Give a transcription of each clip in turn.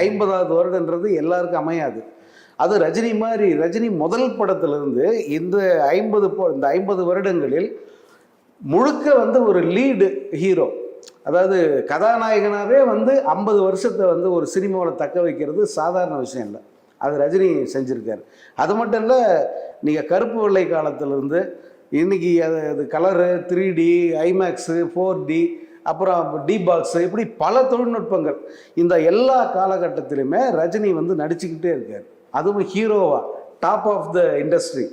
50வது வருடன்றது எல்லாருக்கும் அமையாது. அது ரஜினி மாதிரி, ரஜினி முதல் படத்திலிருந்து இந்த 50 வருடங்களில் முழுக்க வந்து ஒரு லீடு ஹீரோ, அதாவது கதாநாயகனாகவே வந்து 50 வருஷத்தை வந்து ஒரு சினிமாவில் தக்க வைக்கிறது சாதாரண விஷயம் இல்லை. அது ரஜினி செஞ்சுருக்காரு. அது மட்டும் இல்லை, நீங்கள் கருப்பு வெள்ளை காலத்திலிருந்து இன்றைக்கி அது கலரு, 3D, ஐமேக்ஸு, 4D, அப்புறம் டி பாக்ஸு, இப்படி பல தொழில்நுட்பங்கள் இந்த எல்லா காலகட்டத்திலுமே ரஜினி வந்து நடிச்சுக்கிட்டே இருக்கார். அதுவும் ஹீரோவா, டாப் ஆஃப் த இண்டஸ்ட்ரி,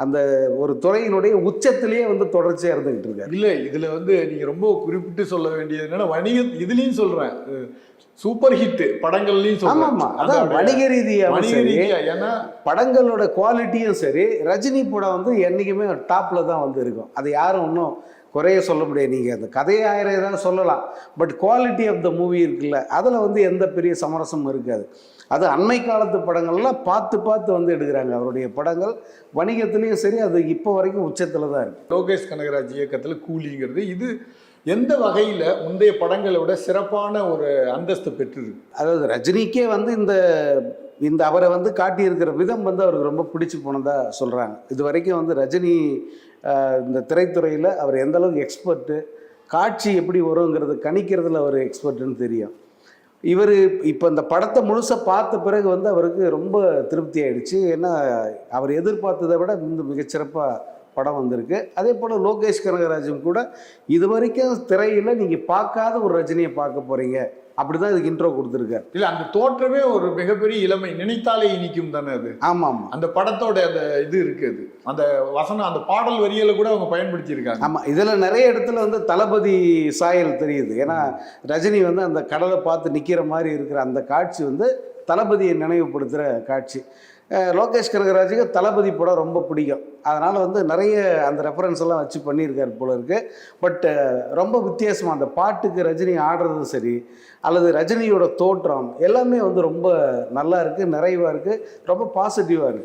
அந்த ஒரு துறையினுடைய உச்சத்திலேயே வந்து தொடர்ச்சியாக இருந்துகிட்டு இருக்காரு. இல்லை, இதில் வந்து நீங்கள் ரொம்ப குறிப்பிட்டு சொல்ல வேண்டியது என்னன்னா, வணிக இதுலேயும் சொல்கிறேன், சூப்பர் ஹிட் படங்கள்லையும் சொல்றேன். ஆமாம், அதான் வணிக ரீதியாக சரி, ஏன்னா படங்களோட குவாலிட்டியும் சரி, ரஜினி படம் வந்து என்றைக்குமே டாப்பில் தான் வந்து இருக்கும். அது யாரும் இன்னும் குறைய சொல்ல முடியாது. நீங்கள் அந்த கதையை 1000 ஏதாவது சொல்லலாம், but quality of the movie இருக்குல்ல, அதில் வந்து எந்த பெரிய சமரசமும் இருக்காது. அது அண்மை காலத்து படங்கள்லாம் பார்த்து பார்த்து வந்து எடுக்கிறாங்க. அவருடைய படங்கள் வணிகத்துலேயும் சரி, அது இப்போ வரைக்கும் உச்சத்தில் தான் இருக்குது. லோகேஷ் கனகராஜ் இயக்கத்தில் கூலிங்கிறது இது எந்த வகையில் முந்தைய படங்களை விட சிறப்பான ஒரு அந்தஸ்து பெற்றுது? அதாவது ரஜினிக்கே வந்து இந்த அவரை வந்து காட்டியிருக்கிற விதம் வந்து அவருக்கு ரொம்ப பிடிச்சி போனதாக சொல்கிறாங்க. இது வரைக்கும் வந்து ரஜினி இந்த திரைத்துறையில் அவர் எந்த அளவுக்கு எக்ஸ்பர்ட்டு, காட்சி எப்படி வருங்கிறது கணிக்கிறதுல அவர் எக்ஸ்பர்ட்டுன்னு தெரியும். இவர் இப்போ இந்த படத்தை முழுசாக பார்த்த பிறகு வந்து அவருக்கு ரொம்ப திருப்தி ஆகிடுச்சு. ஏன்னா அவர் எதிர்பார்த்ததை விட இந்த மிகச்சிறப்பாக படம் வந்திருக்கு. அதே போல் லோகேஷ் கனகராஜும் கூட இது வரைக்கும் திரையில் நீங்கள் பார்க்காத ஒரு ரஜினியை பார்க்க போகிறீங்க, அப்படி தான் இதுக்கு இன்ட்ரோ கொடுத்துருக்காரு. இல்லை, அந்த தோற்றமே ஒரு மிகப்பெரிய இளமை, நினைத்தாலே இனிக்கும் தானே அது. ஆமாம் ஆமாம், அந்த படத்தோட அந்த இது இருக்குது, அந்த வசனம், அந்த பாடல் வரிகளை கூட அவங்க பயன்படுத்தியிருக்காங்க. ஆமாம், இதில் நிறைய இடத்துல வந்து தளபதி சாயல் தெரியுது. ஏன்னா ரஜினி வந்து அந்த கடலை பார்த்து நிற்கிற மாதிரி இருக்கிற அந்த காட்சி வந்து தளபதியை நினைவுபடுத்துகிற காட்சி. லோகேஷ் கனகராஜுக்கு தளபதி படம் ரொம்ப பிடிக்கும். அதனால் வந்து நிறைய அந்த ரெஃபரன்ஸ் எல்லாம் வச்சு பண்ணியிருக்காரு போல இருக்கு. பட் ரொம்ப வித்தியாசமாக அந்த பாட்டுக்கு ரஜினி ஆடுறதும் சரி, அல்லது ரஜினியோட தோற்றம் எல்லாமே வந்து ரொம்ப நல்லா இருக்குது, நிறைவாக இருக்குது, ரொம்ப பாசிட்டிவாக இருக்குது.